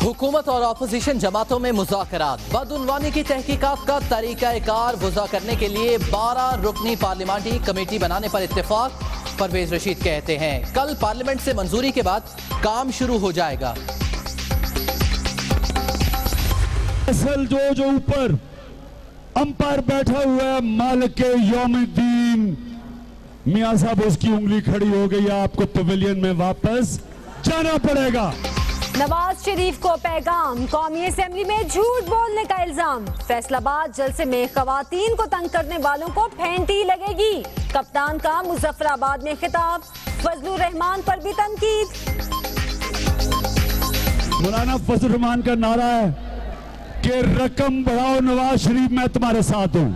हुकूमत और अपोजिशन जमातों में मुज़ाकरात। बदउनवानी की तहकीकात का तरीक़ाकार वज़ा करने के लिए 12 रुकनी पार्लिमानी कमेटी बनाने पर इत्तेफाक। परवेज रशीद कहते हैं कल पार्लियामेंट से मंजूरी के बाद काम शुरू हो जाएगा। असल जो ऊपर अंपायर बैठा हुआ है मालिक के यौमुद्दीन मियां साहब, उसकी उंगली खड़ी हो गई है, आपको पवेलियन में वापस जाना पड़ेगा। नवाज शरीफ को पैगाम, कौमी असेंबली में झूठ बोलने का इल्जाम। फैसलाबाद जलसे में खवातीन को तंग करने वालों को फेंटी लगेगी। कप्तान का मुजफ्फराबाद में खिताब, फजलुर रहमान पर भी तनकीद। मौलाना फजलुर रहमान का नारा है कि रकम बढ़ाओ नवाज शरीफ, मैं तुम्हारे साथ हूं।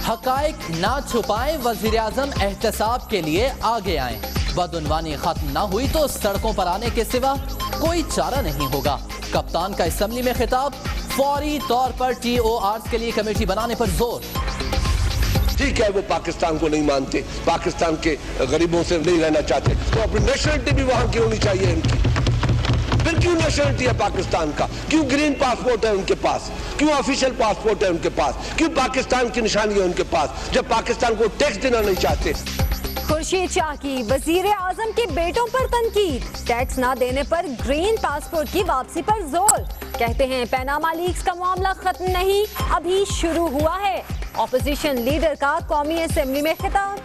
हकाइक ना छुपाएं, वजीर आजम एहतसाब के लिए आगे आएं। बदउनवानी खत्म ना हुई तो सड़कों पर आने के सिवा कोई चारा नहीं होगा। कप्तान का असेंबली में खिताब, फौरी तौर पर TORs के लिए कमेटी बनाने पर जोर। ठीक है, वो पाकिस्तान को नहीं मानते, पाकिस्तान के गरीबों से नहीं रहना चाहते, तो अपनी नेशनलिटी भी वहां की होनी चाहिए इनकी। फिर क्यों नेशनलिटी है पाकिस्तान का? क्यों ग्रीन पासपोर्ट है उनके पास? क्यों ऑफिशियल पासपोर्ट है उनके पास? क्यों पाकिस्तान की निशानी है उनके पास, जब पाकिस्तान को टैक्स देना नहीं चाहते? खुर्शीद शाह की वजीर आजम के बेटों पर तनकीद, टैक्स ना देने पर ग्रीन पासपोर्ट की वापसी पर जोर। कहते हैं पैनामा लीक्स का मामला खत्म नहीं, अभी शुरू हुआ है। ऑपोजिशन लीडर का कौमी असेंबली में खिताब।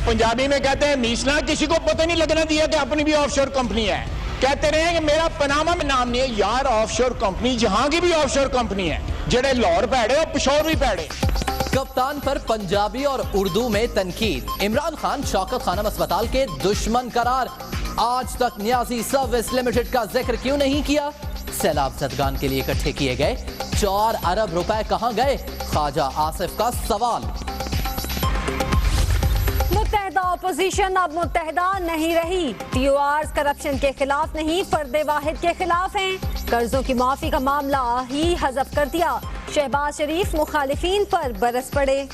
पंजाबी में कहते हैं मीसना, किसी को पता नहीं लगना दिया कि अपनी भी ऑफशोर कंपनी है। कहते रहे कि मेरा पनामा में नाम नहीं है। यार ऑफशोर कंपनी जहां की भी ऑफशोर कंपनी है, जेड़े लाहौर पैड़े और पिशोर भी पैड़े। कप्तान पर पंजाबी और उर्दू में तनकीद। इमरान खान शौकत खानम अस्पताल के दुश्मन करार। आज तक नियाजी सर्विस लिमिटेड का जिक्र क्यों नहीं किया? सैलाब ज़दगान के लिए इकट्ठे किए गए 4 अरब रुपए कहां गए? ख्वाजा आसिफ का सवाल। मुत्तहदा अपोजिशन अब मुत्तहदा नहीं रही। TORs करप्शन के खिलाफ नहीं, फर्दे वाहिद के खिलाफ हैं। कर्जों की माफी का मामला ही हज़फ कर दिया। शहबाज शरीफ मुखालिफिन पर बरस पड़े।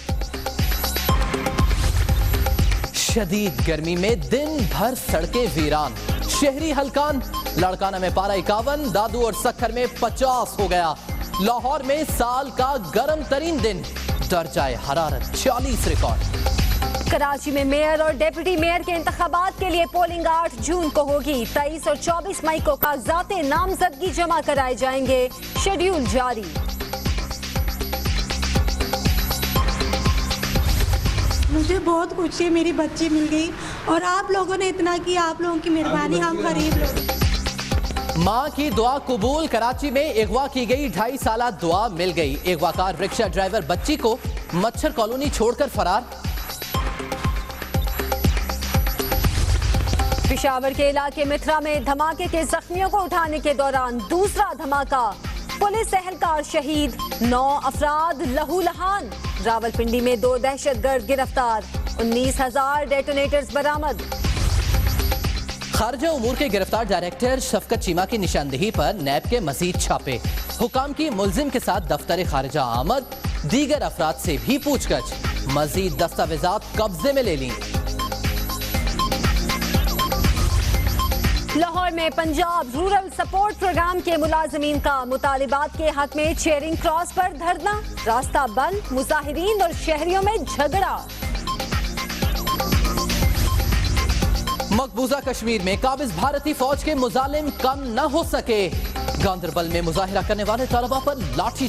शदीद गर्मी में दिन भर सड़कें वीरान, शहरी हलकान। लड़काना में पारा 51, दादू और सक्खर में 50 हो गया। लाहौर में साल का गर्म तरीन दिन, दर्जाए हरारत 40 रिकॉर्ड। कराची में मेयर और डेप्यूटी मेयर के इंतखाबात के लिए पोलिंग 8 जून को होगी। 23 और 24 मई को कागजाते नामजदगी जमा कराए जाएंगे, शेड्यूल जारी। मुझे बहुत खुशी है, मेरी बच्ची मिल गई और आप लोगों ने इतना किया, आप लोगों की मेहरबानी, हम गरीब लोग। मां की दुआ कबूल। कराची में अगवा की गई 2.5 साला दुआ मिल गई। अगवाकार रिक्शा ड्राइवर बच्ची को मच्छर कॉलोनी छोड़कर फरार। पेशावर के इलाके मिथरा में धमाके के जख्मियों को उठाने के दौरान दूसरा धमाका, पुलिस एहलकार शहीद, 9 अफराद लहूलहान। रावलपिंडी में 2 दहशतगर्द गिरफ्तार, 19,000 डेटोनेटर्स बरामद। खारजा उमूर के गिरफ्तार डायरेक्टर शफकत चीमा की निशानदेही पर नैब के मजीद छापे। हुकाम की मुल्जिम के साथ दफ्तर खारजा आमद, दीगर अफराद से भी पूछताछ। मजीद दस्तावेजात कब्जे में ले ली। लाहौर में पंजाब रूरल सपोर्ट प्रोग्राम के मुलाजमीन का मुतालिबात के हक में चेयरिंग क्रॉस पर धरना, रास्ता बंद, मुजाहिरीन और शहरियों में झगड़ा। मकबूजा कश्मीर में काबिज भारतीय फौज के मुजालिम कम न हो सके। गांदरबल में मुजाहिरा करने वाले तालिबा पर लाठी